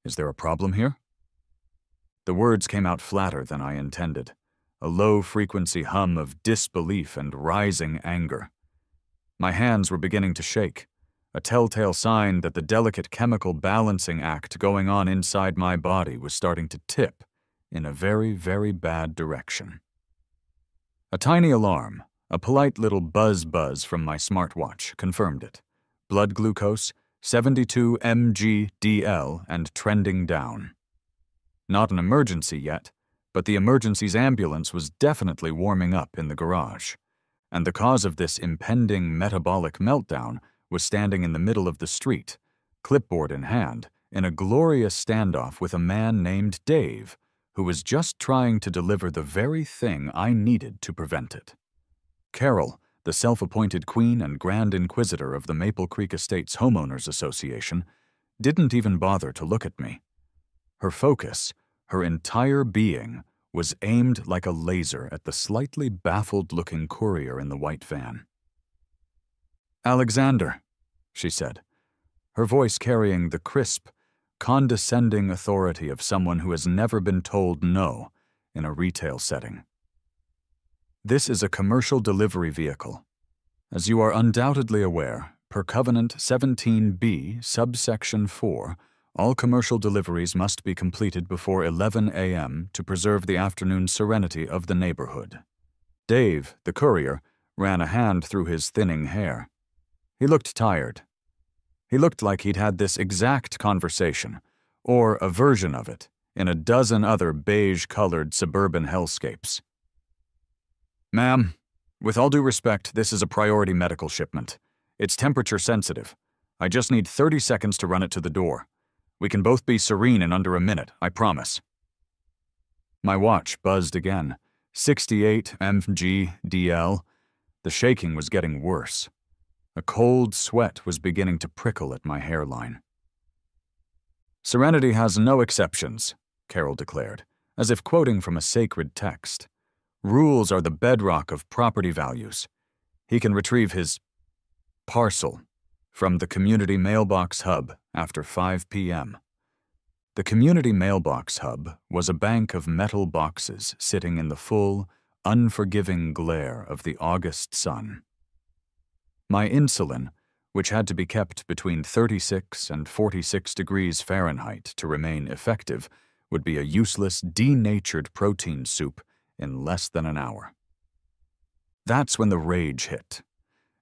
Is there a problem here? The words came out flatter than I intended, a low-frequency hum of disbelief and rising anger. My hands were beginning to shake, a telltale sign that the delicate chemical balancing act going on inside my body was starting to tip in a very, very bad direction. A tiny alarm, a polite little buzz from my smartwatch, confirmed it. Blood glucose, 72 mg/dL and trending down. Not an emergency yet, but the emergency's ambulance was definitely warming up in the garage, and the cause of this impending metabolic meltdown was standing in the middle of the street, clipboard in hand, in a glorious standoff with a man named Dave, who was just trying to deliver the very thing I needed to prevent it. Carol, the self-appointed queen and grand inquisitor of the Maple Creek Estates Homeowners Association, didn't even bother to look at me. Her focus, her entire being, was aimed like a laser at the slightly baffled-looking courier in the white van. "Alexander," she said, her voice carrying the crisp, condescending authority of someone who has never been told no in a retail setting. "This is a commercial delivery vehicle. As you are undoubtedly aware, per Covenant 17B, subsection 4, all commercial deliveries must be completed before 11 a.m. to preserve the afternoon serenity of the neighborhood." Dave, the courier, ran a hand through his thinning hair. He looked tired. He looked like he'd had this exact conversation, or a version of it, in a dozen other beige-colored suburban hellscapes. "Ma'am, with all due respect, this is a priority medical shipment. It's temperature sensitive. I just need 30 seconds to run it to the door. We can both be serene in under a minute, I promise." My watch buzzed again. 68 mg/dL. The shaking was getting worse. A cold sweat was beginning to prickle at my hairline. "Serenity has no exceptions," Carol declared, as if quoting from a sacred text. "Rules are the bedrock of property values." He can retrieve his parcel from the community mailbox hub after 5 p.m. The community mailbox hub was a bank of metal boxes sitting in the full, unforgiving glare of the August sun. My insulin, which had to be kept between 36 and 46 degrees Fahrenheit to remain effective, would be a useless, denatured protein soup in less than an hour. That's when the rage hit.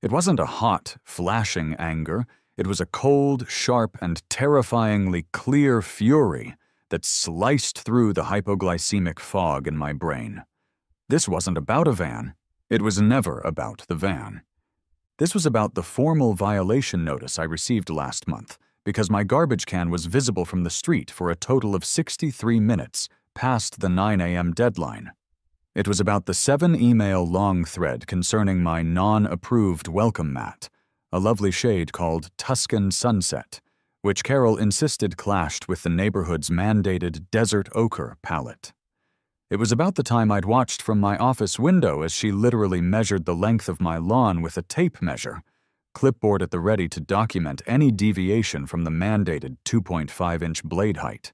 It wasn't a hot, flashing anger. It was a cold, sharp, and terrifyingly clear fury that sliced through the hypoglycemic fog in my brain. This wasn't about a van. It was never about the van. This was about the formal violation notice I received last month because my garbage can was visible from the street for a total of 63 minutes past the 9 a.m. deadline. It was about the 7-email-long thread concerning my non-approved welcome mat, a lovely shade called Tuscan Sunset, which Carol insisted clashed with the neighborhood's mandated desert ochre palette. It was about the time I'd watched from my office window as she literally measured the length of my lawn with a tape measure, clipboard at the ready to document any deviation from the mandated 2.5-inch blade height.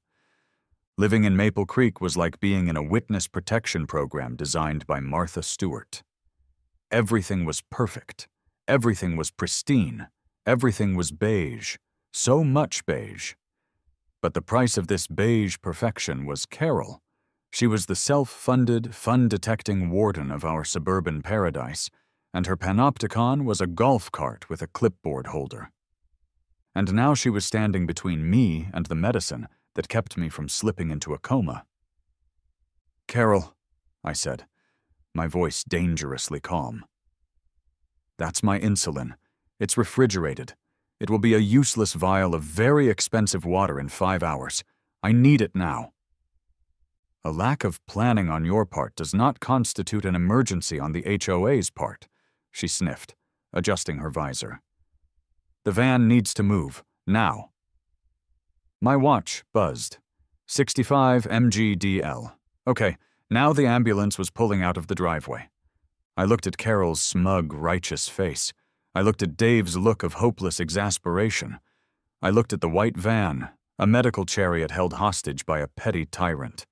Living in Maple Creek was like being in a witness protection program designed by Martha Stewart. Everything was perfect. Everything was pristine. Everything was beige. So much beige. But the price of this beige perfection was Carol. She was the self-funded, fun-detecting warden of our suburban paradise, and her panopticon was a golf cart with a clipboard holder. And now she was standing between me and the medicine that kept me from slipping into a coma. "Carol," I said, my voice dangerously calm. "That's my insulin. It's refrigerated. It will be a useless vial of very expensive water in 5 hours. I need it now." "A lack of planning on your part does not constitute an emergency on the HOA's part," she sniffed, adjusting her visor. "The van needs to move, now." My watch buzzed. 65 mg/dL. Okay, now the ambulance was pulling out of the driveway. I looked at Carol's smug, righteous face. I looked at Dave's look of hopeless exasperation. I looked at the white van, a medical chariot held hostage by a petty tyrant.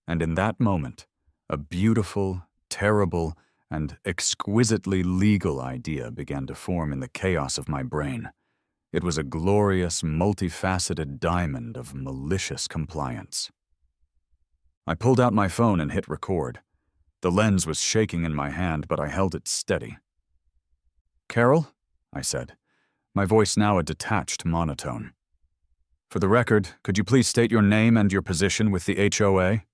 And in that moment, a beautiful, terrible, and exquisitely legal idea began to form in the chaos of my brain. It was a glorious, multifaceted diamond of malicious compliance. I pulled out my phone and hit record. The lens was shaking in my hand, but I held it steady. "Carol?" I said, my voice now a detached monotone. "For the record, could you please state your name and your position with the HOA?"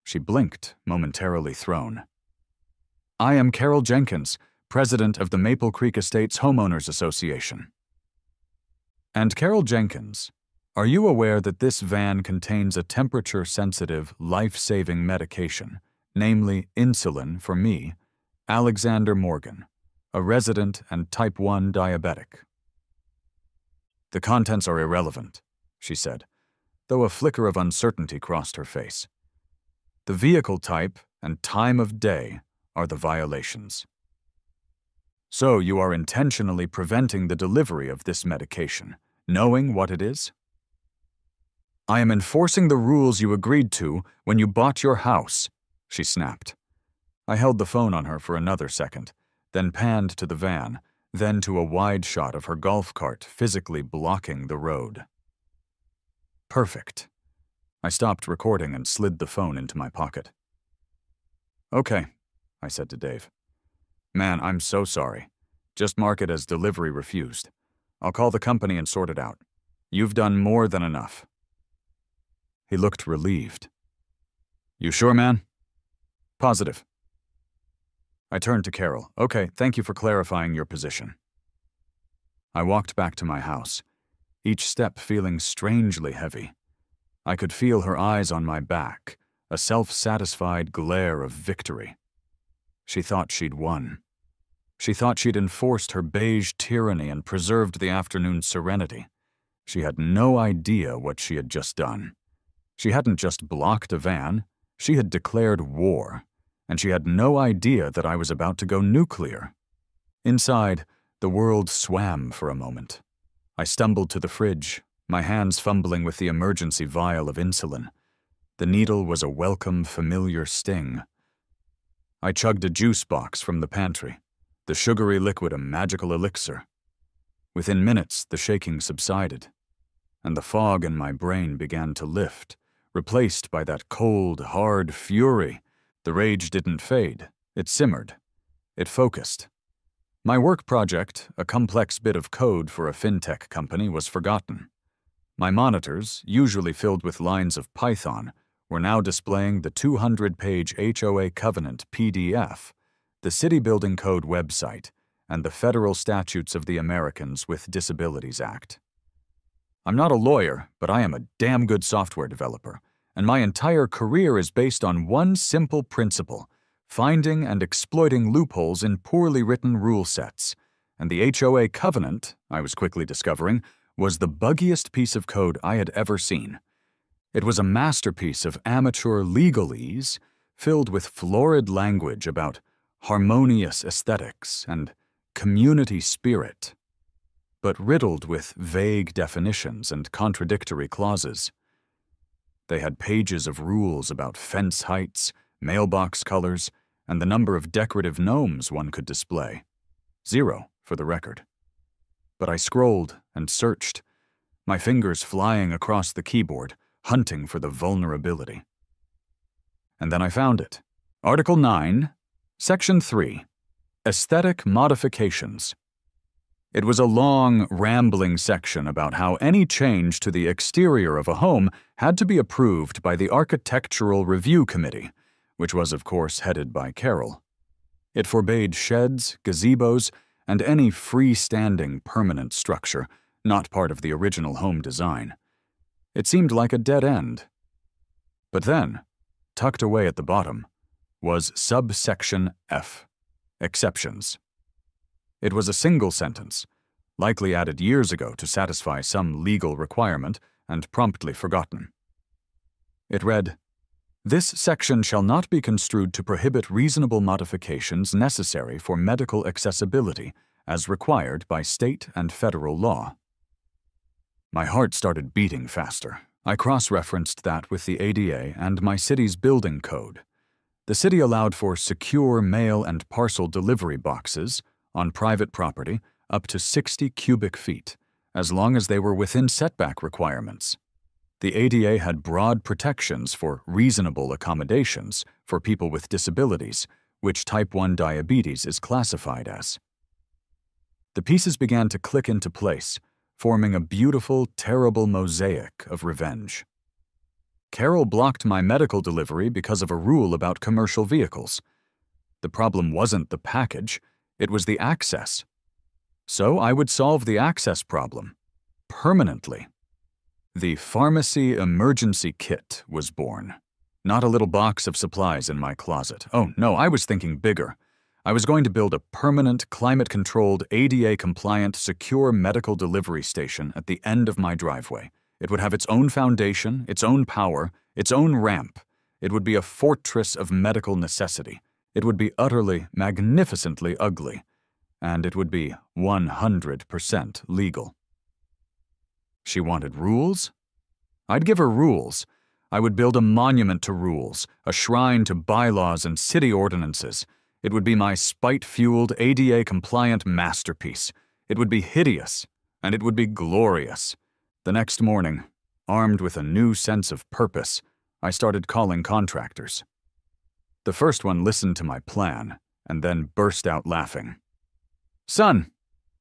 She blinked, momentarily thrown. "I am Carol Jenkins, president of the Maple Creek Estates Homeowners Association." "And Carol Jenkins, are you aware that this van contains a temperature-sensitive, life-saving medication, namely insulin for me, Alexander Morgan, a resident and type 1 diabetic?" "The contents are irrelevant," she said, though a flicker of uncertainty crossed her face. "The vehicle type and time of day are the violations." "So you are intentionally preventing the delivery of this medication, knowing what it is?" "I am enforcing the rules you agreed to when you bought your house," she snapped. I held the phone on her for another second, then panned to the van, then to a wide shot of her golf cart physically blocking the road. Perfect. I stopped recording and slid the phone into my pocket. "Okay," I said to Dave. "Man, I'm so sorry. Just mark it as delivery refused. I'll call the company and sort it out. You've done more than enough." He looked relieved. "You sure, man?" "Positive." I turned to Carol. "Okay, thank you for clarifying your position." I walked back to my house, each step feeling strangely heavy. I could feel her eyes on my back, a self-satisfied glare of victory. She thought she'd won. She thought she'd enforced her beige tyranny and preserved the afternoon's serenity. She had no idea what she had just done. She hadn't just blocked a van, she had declared war, and she had no idea that I was about to go nuclear. Inside, the world swam for a moment. I stumbled to the fridge, my hands fumbling with the emergency vial of insulin. The needle was a welcome, familiar sting. I chugged a juice box from the pantry, the sugary liquid a magical elixir. Within minutes, the shaking subsided, and the fog in my brain began to lift, replaced by that cold, hard fury. The rage didn't fade. It simmered. It focused. My work project, a complex bit of code for a fintech company, was forgotten. My monitors, usually filled with lines of Python, were now displaying the 200-page HOA Covenant PDF, the City Building Code website, and the Federal Statutes of the Americans with Disabilities Act. I'm not a lawyer, but I am a damn good software developer, and my entire career is based on one simple principle: finding and exploiting loopholes in poorly written rule sets. And the HOA Covenant, I was quickly discovering, was the buggiest piece of code I had ever seen. It was a masterpiece of amateur legalese, filled with florid language about harmonious aesthetics and community spirit, but riddled with vague definitions and contradictory clauses. They had pages of rules about fence heights, mailbox colors, and the number of decorative gnomes one could display. 0, for the record. But I scrolled and searched, my fingers flying across the keyboard, hunting for the vulnerability. And then I found it. Article 9, Section 3, Aesthetic Modifications. It was a long, rambling section about how any change to the exterior of a home had to be approved by the Architectural Review Committee, which was, of course, headed by Carol. It forbade sheds, gazebos, and any freestanding permanent structure not part of the original home design. It seemed like a dead end. But then, tucked away at the bottom, was subsection F, Exceptions. It was a single sentence, likely added years ago to satisfy some legal requirement and promptly forgotten. It read, "This section shall not be construed to prohibit reasonable modifications necessary for medical accessibility as required by state and federal law." My heart started beating faster. I cross-referenced that with the ADA and my city's building code. The city allowed for secure mail and parcel delivery boxes on private property up to 60 cubic feet, as long as they were within setback requirements. The ADA had broad protections for reasonable accommodations for people with disabilities, which type 1 diabetes is classified as. The pieces began to click into place, forming a beautiful, terrible mosaic of revenge. Carol blocked my medical delivery because of a rule about commercial vehicles. The problem wasn't the package, it was the access. So I would solve the access problem, permanently. The pharmacy emergency kit was born. Not a little box of supplies in my closet. Oh no, I was thinking bigger. I was going to build a permanent, climate-controlled, ADA-compliant, secure medical delivery station at the end of my driveway. It would have its own foundation, its own power, its own ramp. It would be a fortress of medical necessity. It would be utterly, magnificently ugly. And it would be 100% legal. She wanted rules? I'd give her rules. I would build a monument to rules, a shrine to bylaws and city ordinances. It would be my spite-fueled, ADA-compliant masterpiece. It would be hideous, and it would be glorious. The next morning, armed with a new sense of purpose, I started calling contractors. The first one listened to my plan, and then burst out laughing. "Son,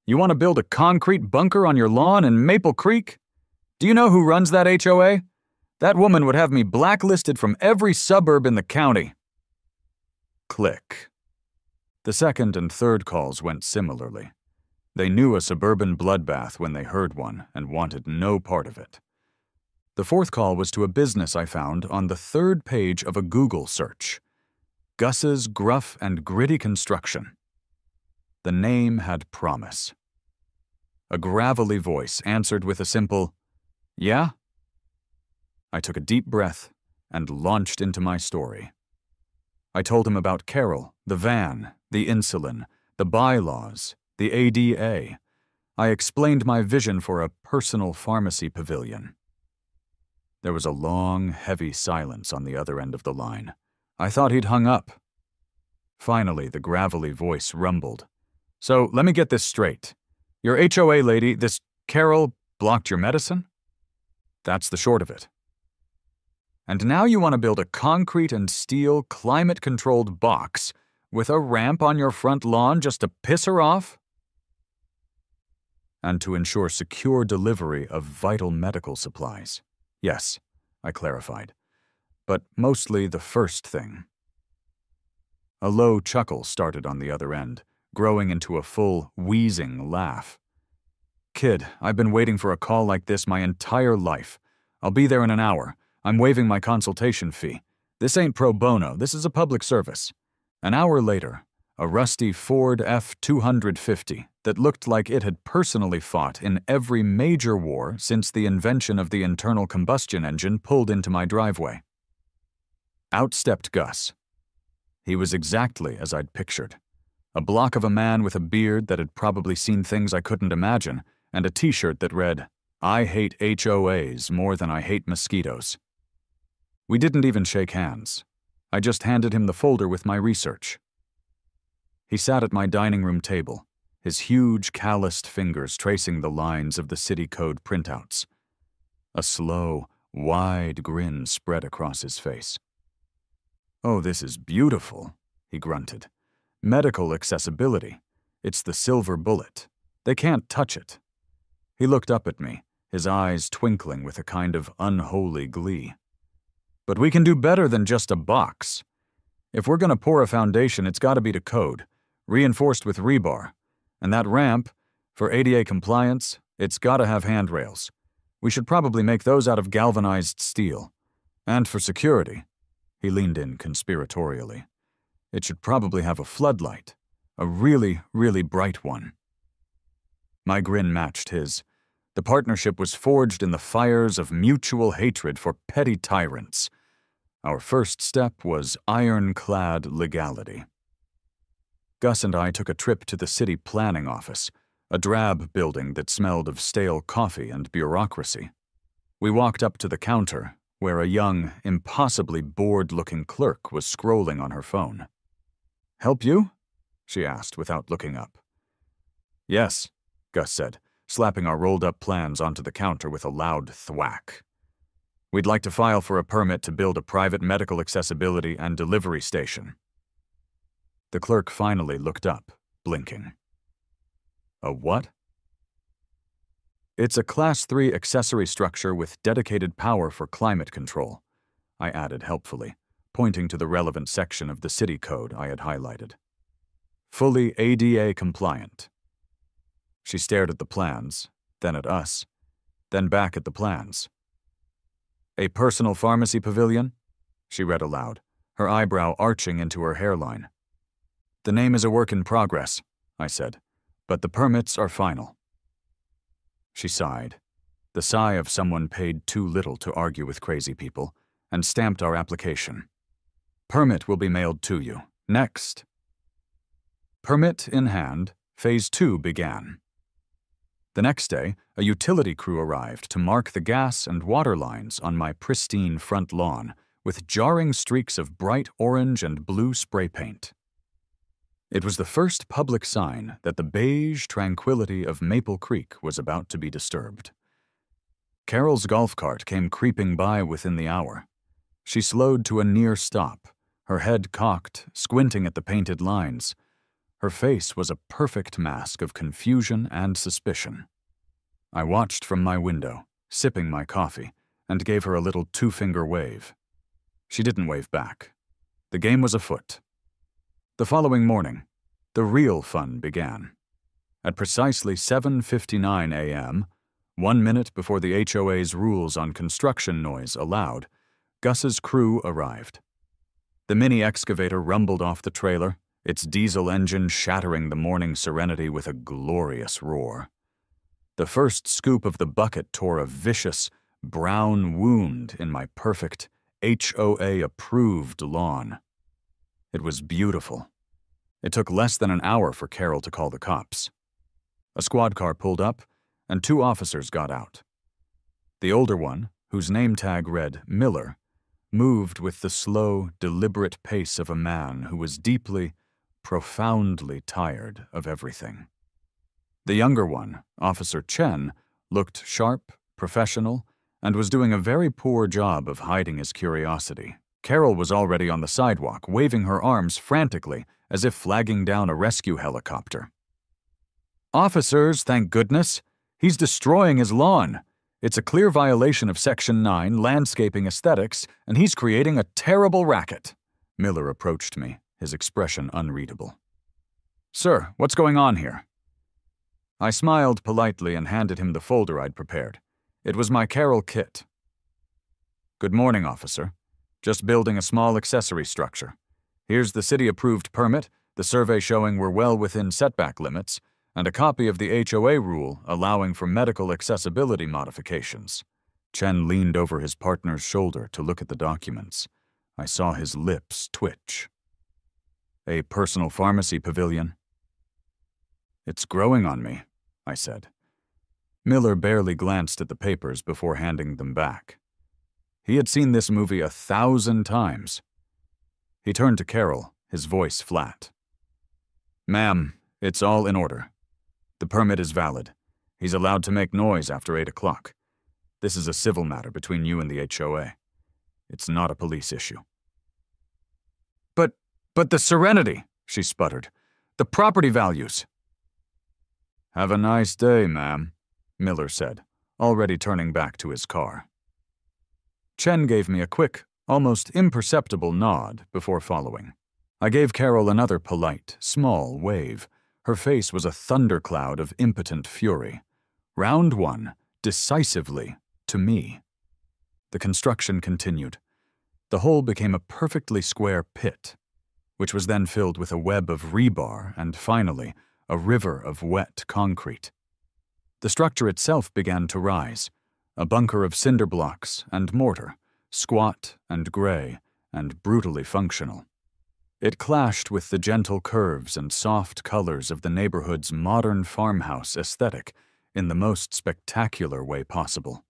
you want to build a concrete bunker on your lawn in Maple Creek? Do you know who runs that HOA? That woman would have me blacklisted from every suburb in the county." Click. The second and third calls went similarly. They knew a suburban bloodbath when they heard one and wanted no part of it. The fourth call was to a business I found on the third page of a Google search. Gus's Gruff and Gritty Construction. The name had promise. A gravelly voice answered with a simple, "Yeah?" I took a deep breath and launched into my story. I told him about Carol, the van, the insulin, the bylaws, the ADA. I explained my vision for a personal pharmacy pavilion. There was a long, heavy silence on the other end of the line. I thought he'd hung up. Finally, the gravelly voice rumbled. "So, let me get this straight. Your HOA lady, this Carol, blocked your medicine?" "That's the short of it." "And now you want to build a concrete and steel, climate-controlled box with a ramp on your front lawn just to piss her off?" "And to ensure secure delivery of vital medical supplies. Yes," I clarified. "But mostly the first thing." A low chuckle started on the other end, growing into a full, wheezing laugh. "Kid, I've been waiting for a call like this my entire life. I'll be there in an hour. I'm waiving my consultation fee. This ain't pro bono, this is a public service." An hour later, a rusty Ford F-250 that looked like it had personally fought in every major war since the invention of the internal combustion engine pulled into my driveway. Out stepped Gus. He was exactly as I'd pictured. A block of a man with a beard that had probably seen things I couldn't imagine, and a t-shirt that read, "I hate HOAs more than I hate mosquitoes." We didn't even shake hands. I just handed him the folder with my research. He sat at my dining room table, his huge, calloused fingers tracing the lines of the city code printouts. A slow, wide grin spread across his face. "Oh, this is beautiful," he grunted. "Medical accessibility. It's the silver bullet. They can't touch it." He looked up at me, his eyes twinkling with a kind of unholy glee. "But we can do better than just a box. If we're going to pour a foundation, it's got to be to code, reinforced with rebar. And that ramp, for ADA compliance, it's got to have handrails. We should probably make those out of galvanized steel. And for security," he leaned in conspiratorially, "it should probably have a floodlight, a really, really bright one." My grin matched his. The partnership was forged in the fires of mutual hatred for petty tyrants. Our first step was ironclad legality. Gus and I took a trip to the city planning office, a drab building that smelled of stale coffee and bureaucracy. We walked up to the counter, where a young, impossibly bored-looking clerk was scrolling on her phone. "Help you?" she asked without looking up. "Yes," Gus said, slapping our rolled-up plans onto the counter with a loud thwack. "We'd like to file for a permit to build a private medical accessibility and delivery station." The clerk finally looked up, blinking. "A what?" "It's a Class 3 accessory structure with dedicated power for climate control," I added helpfully, pointing to the relevant section of the city code I had highlighted. "Fully ADA compliant." She stared at the plans, then at us, then back at the plans. "A personal pharmacy pavilion?" she read aloud, her eyebrow arching into her hairline. "The name is a work in progress," I said, "but the permits are final." She sighed, the sigh of someone paid too little to argue with crazy people, and stamped our application. "Permit will be mailed to you. Next." Permit in hand, Phase 2 began. The next day, a utility crew arrived to mark the gas and water lines on my pristine front lawn with jarring streaks of bright orange and blue spray paint. It was the first public sign that the beige tranquility of Maple Creek was about to be disturbed. Carol's golf cart came creeping by within the hour. She slowed to a near stop, her head cocked, squinting at the painted lines. Her face was a perfect mask of confusion and suspicion. I watched from my window, sipping my coffee, and gave her a little two-finger wave. She didn't wave back. The game was afoot. The following morning, the real fun began. At precisely 7:59 a.m., 1 minute before the HOA's rules on construction noise allowed, Gus's crew arrived. The mini excavator rumbled off the trailer, its diesel engine shattering the morning serenity with a glorious roar. The first scoop of the bucket tore a vicious, brown wound in my perfect, HOA-approved lawn. It was beautiful. It took less than an hour for Carol to call the cops. A squad car pulled up, and 2 officers got out. The older one, whose name tag read Miller, moved with the slow, deliberate pace of a man who was deeply, profoundly tired of everything. The younger one, Officer Chen, looked sharp, professional, and was doing a very poor job of hiding his curiosity. Carol was already on the sidewalk, waving her arms frantically, as if flagging down a rescue helicopter. "Officers, thank goodness! He's destroying his lawn. It's a clear violation of Section 9, landscaping aesthetics, and he's creating a terrible racket." Miller approached me, his expression unreadable. "Sir, what's going on here?" I smiled politely and handed him the folder I'd prepared. It was my Carol kit. "Good morning, officer. Just building a small accessory structure. Here's the city-approved permit, the survey showing we're well within setback limits, and a copy of the HOA rule allowing for medical accessibility modifications." Chen leaned over his partner's shoulder to look at the documents. I saw his lips twitch. "A personal pharmacy pavilion?" "It's growing on me," I said. Miller barely glanced at the papers before handing them back. He had seen this movie 1,000 times. He turned to Carol, his voice flat. "Ma'am, it's all in order. The permit is valid. He's allowed to make noise after 8 o'clock. This is a civil matter between you and the HOA. It's not a police issue." But the serenity," she sputtered. "The property values." "Have a nice day, ma'am," Miller said, already turning back to his car. Chen gave me a quick, almost imperceptible nod before following. I gave Carol another polite, small wave. Her face was a thundercloud of impotent fury. Round 1, decisively, to me. The construction continued. The hole became a perfectly square pit, which was then filled with a web of rebar and, finally, a river of wet concrete. The structure itself began to rise, a bunker of cinder blocks and mortar, squat and gray and brutally functional. It clashed with the gentle curves and soft colors of the neighborhood's modern farmhouse aesthetic in the most spectacular way possible.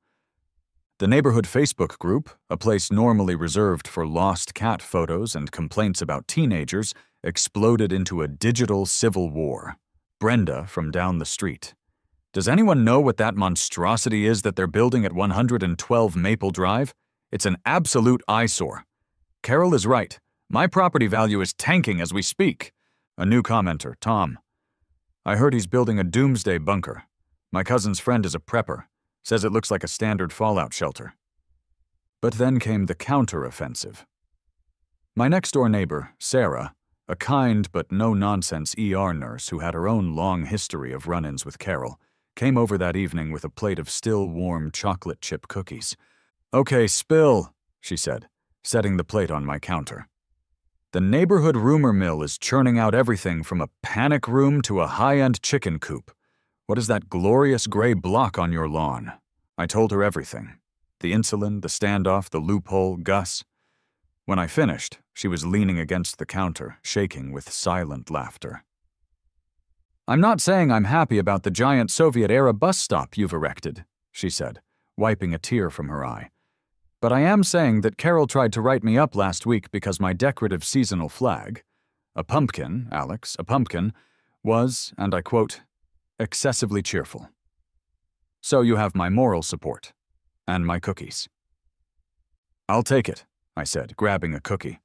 The neighborhood Facebook group, a place normally reserved for lost cat photos and complaints about teenagers, exploded into a digital civil war. Brenda from down the street. "Does anyone know what that monstrosity is that they're building at 112 Maple Drive? It's an absolute eyesore. Carol is right. My property value is tanking as we speak." A new commenter, Tom. "I heard he's building a doomsday bunker. My cousin's friend is a prepper. Says it looks like a standard fallout shelter." But then came the counter-offensive. My next-door neighbor, Sarah, a kind but no-nonsense ER nurse who had her own long history of run-ins with Carol, came over that evening with a plate of still-warm chocolate chip cookies. "Okay, spill," she said, setting the plate on my counter. "The neighborhood rumor mill is churning out everything from a panic room to a high-end chicken coop. What is that glorious gray block on your lawn?" I told her everything. The insulin, the standoff, the loophole, Gus. When I finished, she was leaning against the counter, shaking with silent laughter. "I'm not saying I'm happy about the giant Soviet-era bus stop you've erected," she said, wiping a tear from her eye. "But I am saying that Carol tried to write me up last week because my decorative seasonal flag, a pumpkin, Alex, a pumpkin, was, and I quote, excessively cheerful. So you have my moral support, and my cookies." "I'll take it," I said, grabbing a cookie.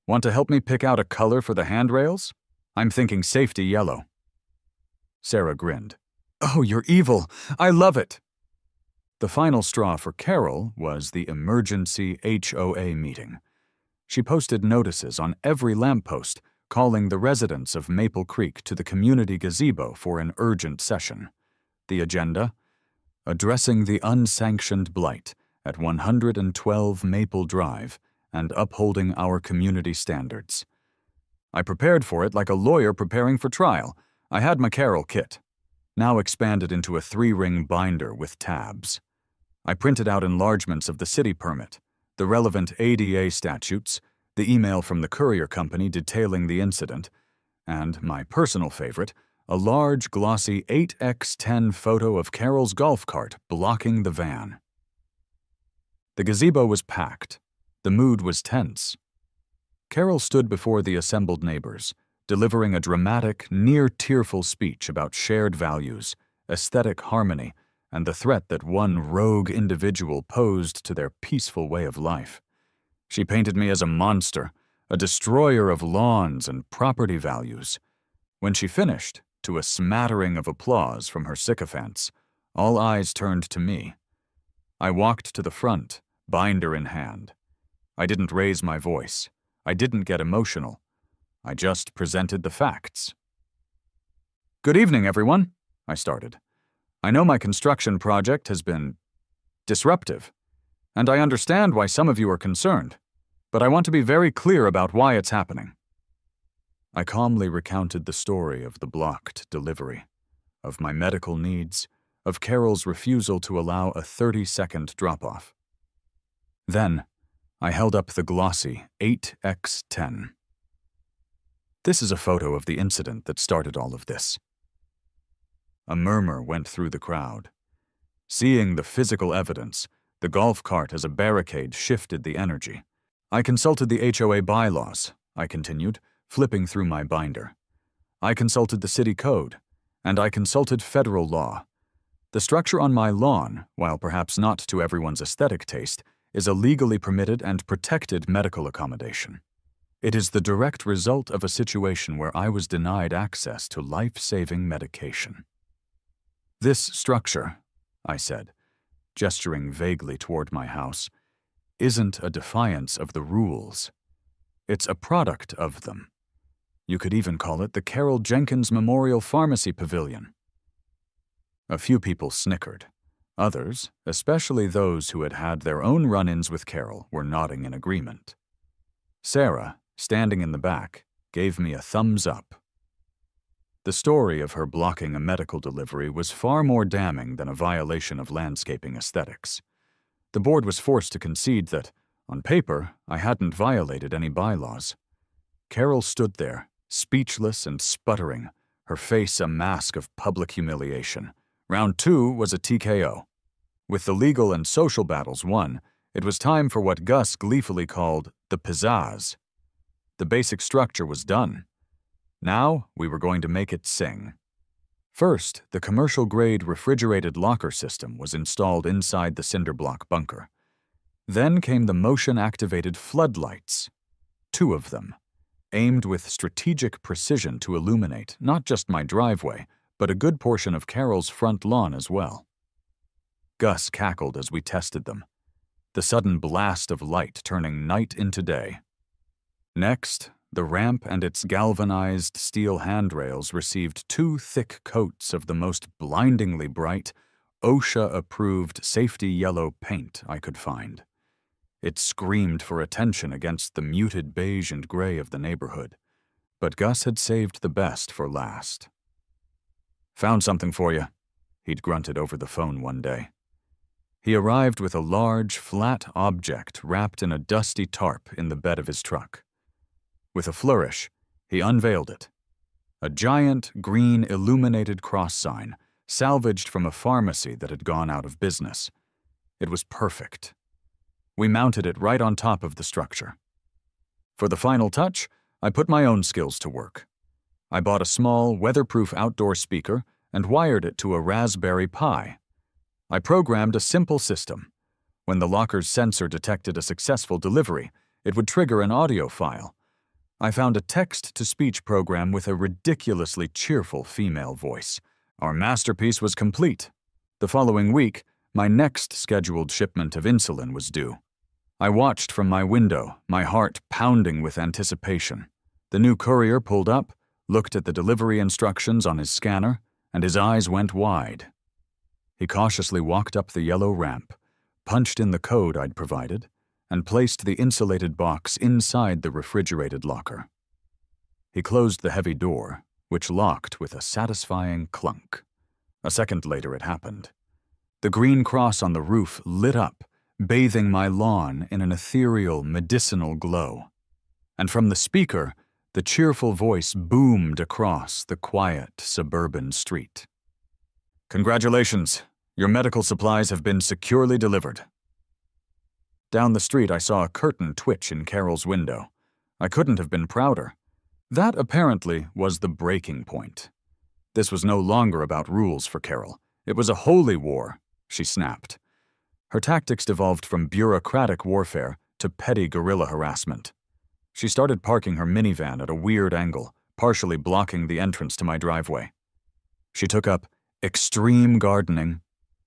"Want to help me pick out a color for the handrails? I'm thinking safety yellow." Sarah grinned. "Oh, you're evil. I love it." The final straw for Carol was the emergency HOA meeting. She posted notices on every lamppost calling the residents of Maple Creek to the community gazebo for an urgent session. The agenda? Addressing the unsanctioned blight at 112 Maple Drive and upholding our community standards. I prepared for it like a lawyer preparing for trial. I had my Carol kit, now expanded into a 3-ring binder with tabs. I printed out enlargements of the city permit, the relevant ADA statutes, the email from the Courier company detailing the incident, and, my personal favorite, a large, glossy 8x10 photo of Carol's golf cart blocking the van. The gazebo was packed. The mood was tense. Carol stood before the assembled neighbors, delivering a dramatic, near-tearful speech about shared values, aesthetic harmony, and the threat that one rogue individual posed to their peaceful way of life. She painted me as a monster, a destroyer of lawns and property values. When she finished, to a smattering of applause from her sycophants, all eyes turned to me. I walked to the front, binder in hand. I didn't raise my voice. I didn't get emotional. I just presented the facts. "Good evening, everyone," I started. "I know my construction project has been disruptive, and I understand why some of you are concerned, but I want to be very clear about why it's happening." I calmly recounted the story of the blocked delivery, of my medical needs, of Carol's refusal to allow a 30-second drop-off. Then, I held up the glossy 8x10. This is a photo of the incident that started all of this. A murmur went through the crowd. Seeing the physical evidence, the golf cart as a barricade shifted the energy. I consulted the HOA bylaws, I continued, flipping through my binder. I consulted the city code, and I consulted federal law. The structure on my lawn, while perhaps not to everyone's aesthetic taste, is a legally permitted and protected medical accommodation. It is the direct result of a situation where I was denied access to life-saving medication. "This structure," I said, gesturing vaguely toward my house, "isn't a defiance of the rules. It's a product of them. You could even call it the Carol Jenkins Memorial Pharmacy Pavilion." A few people snickered. Others, especially those who had had their own run-ins with Carol, were nodding in agreement. Sarah, standing in the back, gave me a thumbs up. The story of her blocking a medical delivery was far more damning than a violation of landscaping aesthetics. The board was forced to concede that, on paper, I hadn't violated any bylaws. Carol stood there, speechless and sputtering, her face a mask of public humiliation. Round 2 was a TKO. With the legal and social battles won, it was time for what Gus gleefully called the pizzazz. The basic structure was done. Now we were going to make it sing. First, the commercial-grade refrigerated locker system was installed inside the cinderblock bunker. Then came the motion-activated floodlights, 2 of them, aimed with strategic precision to illuminate not just my driveway, but a good portion of Carol's front lawn as well. Gus cackled as we tested them, the sudden blast of light turning night into day. Next, the ramp and its galvanized steel handrails received 2 thick coats of the most blindingly bright, OSHA-approved safety yellow paint I could find. It screamed for attention against the muted beige and gray of the neighborhood, but Gus had saved the best for last. "Found something for you," he'd grunted over the phone one day. He arrived with a large, flat object wrapped in a dusty tarp in the bed of his truck. With a flourish, he unveiled it. A giant, green, illuminated cross sign, salvaged from a pharmacy that had gone out of business. It was perfect. We mounted it right on top of the structure. For the final touch, I put my own skills to work. I bought a small, weatherproof outdoor speaker and wired it to a Raspberry Pi. I programmed a simple system. When the locker's sensor detected a successful delivery, it would trigger an audio file. I found a text-to-speech program with a ridiculously cheerful female voice. Our masterpiece was complete. The following week, my next scheduled shipment of insulin was due. I watched from my window, my heart pounding with anticipation. The new courier pulled up, looked at the delivery instructions on his scanner, and his eyes went wide. He cautiously walked up the yellow ramp, punched in the code I'd provided, and placed the insulated box inside the refrigerated locker. He closed the heavy door, which locked with a satisfying clunk. A second later it happened. The green cross on the roof lit up, bathing my lawn in an ethereal, medicinal glow. And from the speaker, the cheerful voice boomed across the quiet, suburban street. "Congratulations, your medical supplies have been securely delivered." Down the street, I saw a curtain twitch in Carol's window. I couldn't have been prouder. That, apparently, was the breaking point. This was no longer about rules for Carol. It was a holy war, she snapped. Her tactics devolved from bureaucratic warfare to petty guerrilla harassment. She started parking her minivan at a weird angle, partially blocking the entrance to my driveway. She took up extreme gardening,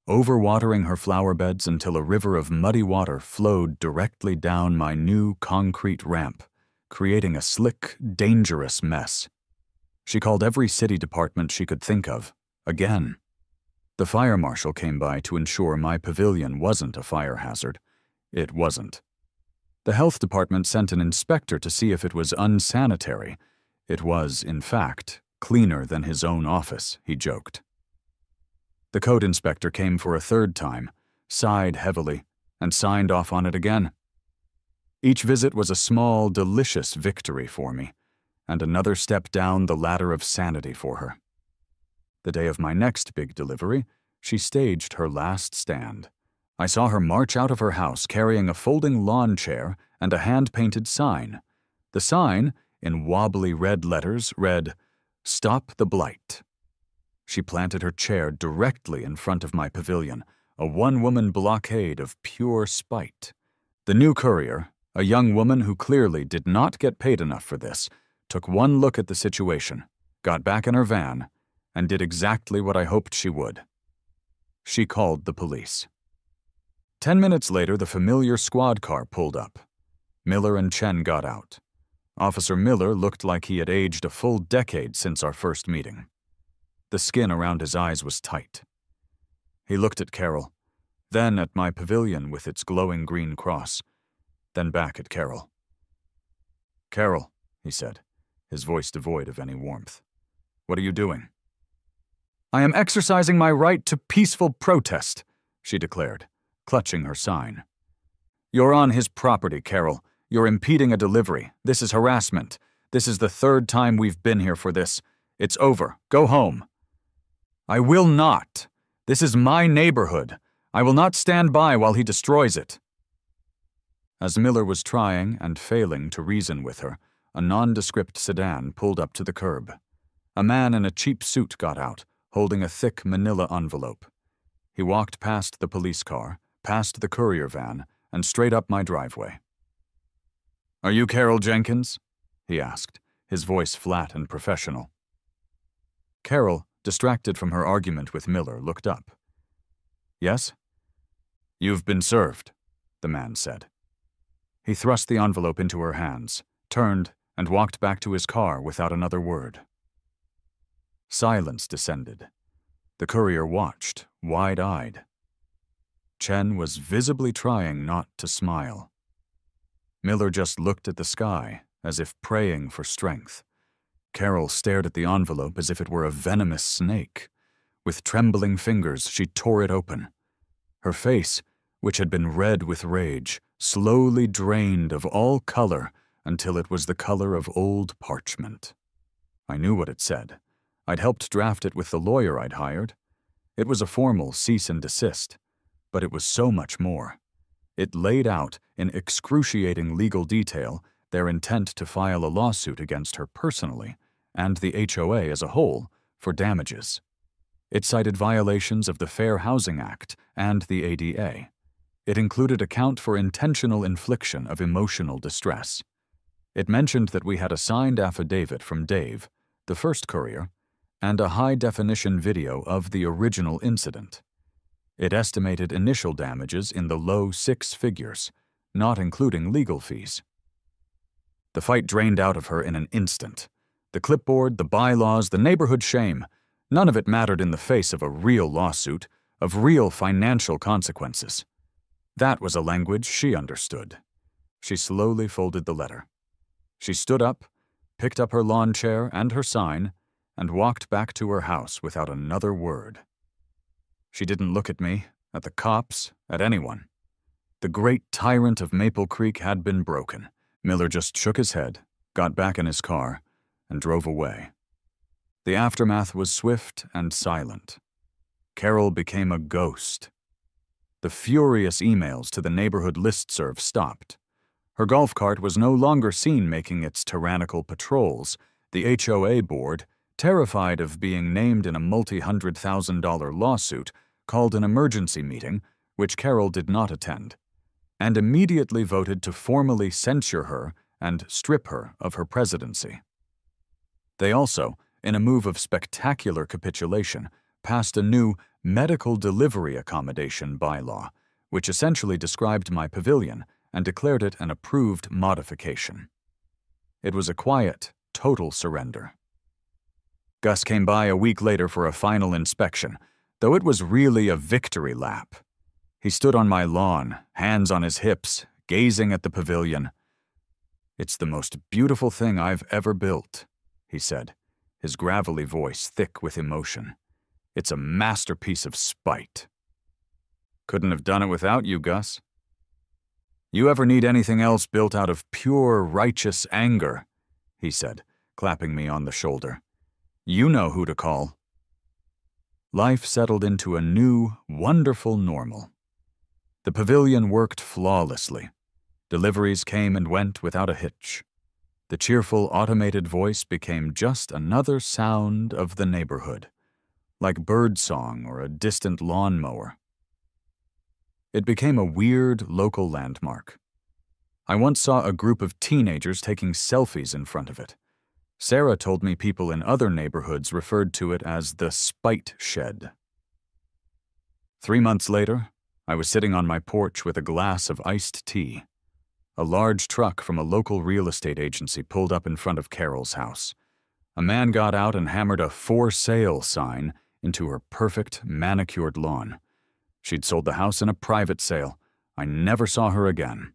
overwatering her flower beds until a river of muddy water flowed directly down my new concrete ramp, creating a slick, dangerous mess. She called every city department she could think of, again. The fire marshal came by to ensure my pavilion wasn't a fire hazard. It wasn't. The health department sent an inspector to see if it was unsanitary. It was, in fact, cleaner than his own office, he joked. The code inspector came for a third time, sighed heavily, and signed off on it again. Each visit was a small, delicious victory for me, and another step down the ladder of sanity for her. The day of my next big delivery, she staged her last stand. I saw her march out of her house carrying a folding lawn chair and a hand-painted sign. The sign, in wobbly red letters, read, "Stop the Blight." She planted her chair directly in front of my pavilion, a one-woman blockade of pure spite. The new courier, a young woman who clearly did not get paid enough for this, took one look at the situation, got back in her van, and did exactly what I hoped she would. She called the police. 10 minutes later, the familiar squad car pulled up. Miller and Chen got out. Officer Miller looked like he had aged a full decade since our first meeting. The skin around his eyes was tight. He looked at Carol, then at my pavilion with its glowing green cross, then back at Carol. "Carol," he said, his voice devoid of any warmth, "what are you doing?" "I am exercising my right to peaceful protest," she declared, clutching her sign. "You're on his property, Carol. You're impeding a delivery. This is harassment. This is the third time we've been here for this. It's over. Go home." "I will not. This is my neighborhood. I will not stand by while he destroys it." As Miller was trying and failing to reason with her, a nondescript sedan pulled up to the curb. A man in a cheap suit got out, holding a thick manila envelope. He walked past the police car, past the courier van, and straight up my driveway. "Are you Carol Jenkins?" he asked, his voice flat and professional. Carol, distracted from her argument with Miller, looked up. "Yes?" "You've been served," the man said. He thrust the envelope into her hands, turned, and walked back to his car without another word. Silence descended. The courier watched, wide-eyed. Chen was visibly trying not to smile. Miller just looked at the sky, as if praying for strength. Carol stared at the envelope as if it were a venomous snake. With trembling fingers, she tore it open. Her face, which had been red with rage, slowly drained of all color until it was the color of old parchment. I knew what it said. I'd helped draft it with the lawyer I'd hired. It was a formal cease and desist, but it was so much more. It laid out, in excruciating legal detail, their intent to file a lawsuit against her personally, and the HOA as a whole, for damages. It cited violations of the Fair Housing Act and the ADA. It included a count for intentional infliction of emotional distress. It mentioned that we had a signed affidavit from Dave, the first courier, and a high-definition video of the original incident. It estimated initial damages in the low 6 figures, not including legal fees. The fight drained out of her in an instant. The clipboard, the bylaws, the neighborhood shame, none of it mattered in the face of a real lawsuit, of real financial consequences. That was a language she understood. She slowly folded the letter. She stood up, picked up her lawn chair and her sign, and walked back to her house without another word. She didn't look at me, at the cops, at anyone. The great tyrant of Maple Creek had been broken. Miller just shook his head, got back in his car, and drove away. The aftermath was swift and silent. Carol became a ghost. The furious emails to the neighborhood listserv stopped. Her golf cart was no longer seen making its tyrannical patrols. The HOA board, terrified of being named in a multi-$100,000 lawsuit, called an emergency meeting, which Carol did not attend, and immediately voted to formally censure her and strip her of her presidency. They also, in a move of spectacular capitulation, passed a new medical delivery accommodation bylaw, which essentially described my pavilion and declared it an approved modification. It was a quiet, total surrender. Gus came by a week later for a final inspection, though it was really a victory lap. He stood on my lawn, hands on his hips, gazing at the pavilion. "It's the most beautiful thing I've ever built," he said, his gravelly voice thick with emotion. "It's a masterpiece of spite." "Couldn't have done it without you, Gus." "You ever need anything else built out of pure, righteous anger?" he said, clapping me on the shoulder. "You know who to call." Life settled into a new, wonderful normal. The pavilion worked flawlessly. Deliveries came and went without a hitch. The cheerful automated voice became just another sound of the neighborhood, like birdsong or a distant lawnmower. It became a weird local landmark. I once saw a group of teenagers taking selfies in front of it. Sarah told me people in other neighborhoods referred to it as the Spite Shed. 3 months later, I was sitting on my porch with a glass of iced tea. A large truck from a local real estate agency pulled up in front of Carol's house. A man got out and hammered a "for sale" sign into her perfect, manicured lawn. She'd sold the house in a private sale. I never saw her again.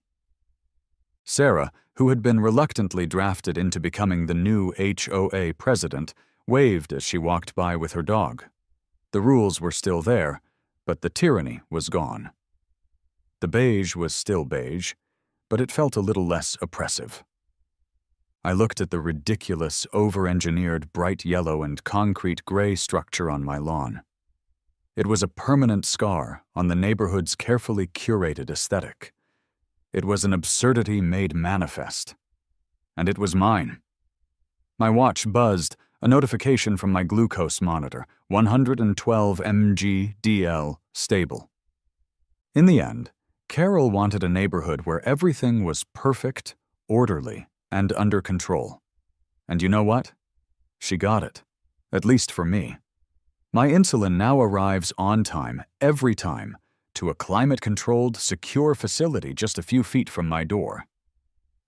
Sarah, who had been reluctantly drafted into becoming the new HOA president, waved as she walked by with her dog. The rules were still there, but the tyranny was gone. The beige was still beige, but it felt a little less oppressive. I looked at the ridiculous, over-engineered bright yellow and concrete gray structure on my lawn. It was a permanent scar on the neighborhood's carefully curated aesthetic. It was an absurdity made manifest. And it was mine. My watch buzzed, a notification from my glucose monitor, 112 mg DL, stable. In the end, Carol wanted a neighborhood where everything was perfect, orderly, and under control. And you know what? She got it. At least for me. My insulin now arrives on time, every time, to a climate-controlled, secure facility just a few feet from my door.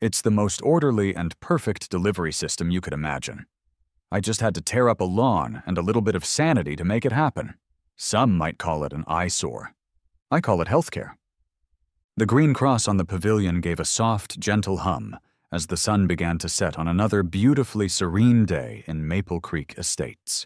It's the most orderly and perfect delivery system you could imagine. I just had to tear up a lawn and a little bit of sanity to make it happen. Some might call it an eyesore. I call it healthcare. The green cross on the pavilion gave a soft, gentle hum as the sun began to set on another beautifully serene day in Maple Creek Estates.